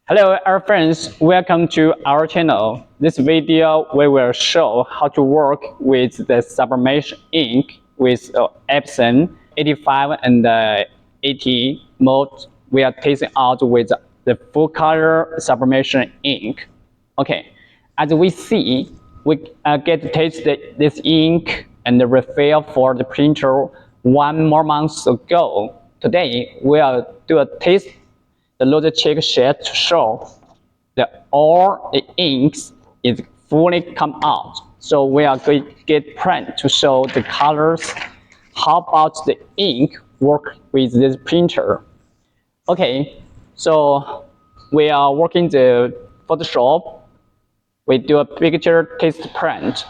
Hello, our friends. Welcome to our channel. This video we will show how to work with the sublimation ink with Epson 85 and 80 mode. We are testing out with the full color sublimation ink. Okay, as we see, we get to taste this ink and the refill for the printer 1 more month ago. Today we'll do a taste the loader check sheet to show that all the inks is fully come out. So we are going to get print to show the colors. How about the ink work with this printer? Okay, so we are working the Photoshop. We do a picture test print.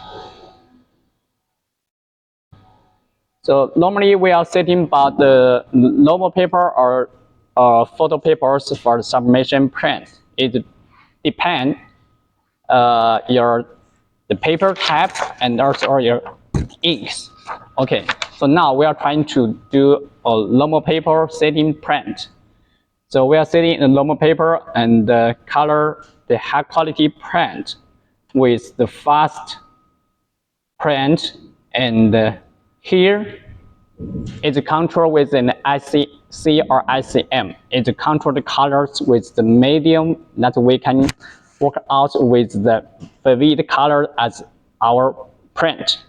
So normally we are setting about the normal paper or photo papers for the sublimation print. It depends the paper type and also your inks. Okay, so now we are trying to do a normal paper setting print. So we are setting a normal paper and color the high quality print with the fast print, and here is a control with an ICC or ICM. It's a control the colors with the medium that we can work out with the vivid color as our print.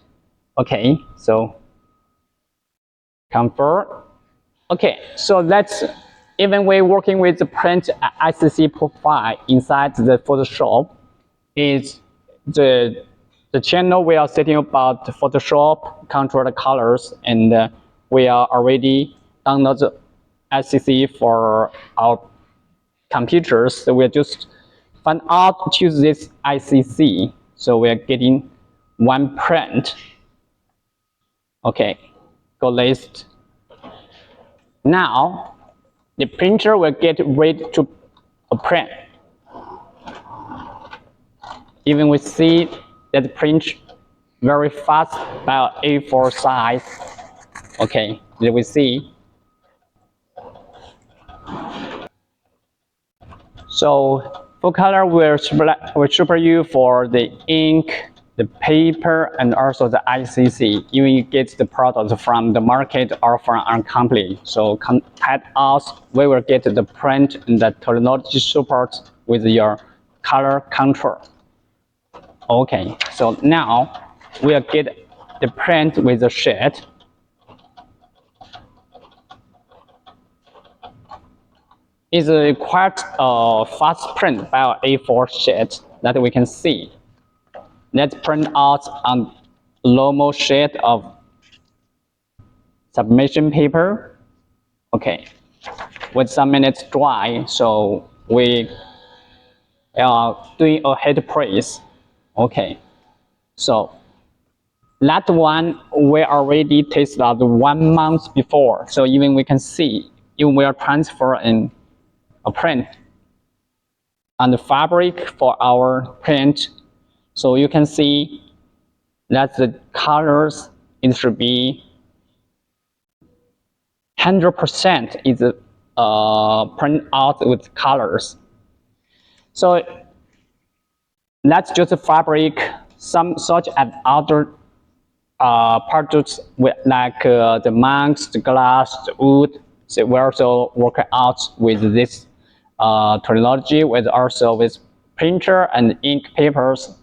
Okay, so confirm. Okay, so that's even we're working with the print ICC profile inside the Photoshop is the channel we are setting about Photoshop, control the colors, and we are already download the ICC for our computers. So we just find out choose this ICC. So we are getting one print. Okay, go list. Now the printer will get ready to print. Even we see that print very fast by A4 size. Okay, then we see. So full color will super you for the ink, the paper, and also the ICC. Even you get the product from the market or from our company. So contact us, we will get the print and the technology support with your color control. Okay, so now we'll get the print with the sheet. It's a quite fast print by A4 sheet that we can see. Let's print out on normal sheet of sublimation paper. Okay, with some minutes dry, so we are doing a head press. Okay, so that one we already tested out 1 month before. So even we can see, even we are transferring a print on the fabric for our print. So you can see that the colors, it should be 100% is print out with colors. So that's just a fabric. Some such as other parts like the monks, the glass, the wood. So we also work out with this technology, with also with printer and ink papers.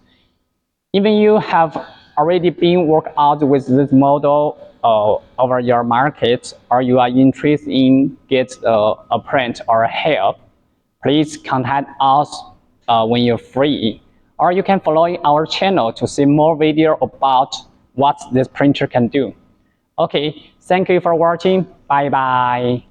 Even you have already been worked out with this model over your market, or you are interested in get a print or help, please contact us when you're free. Or you can follow our channel to see more video about what this printer can do. Okay, thank you for watching. Bye bye.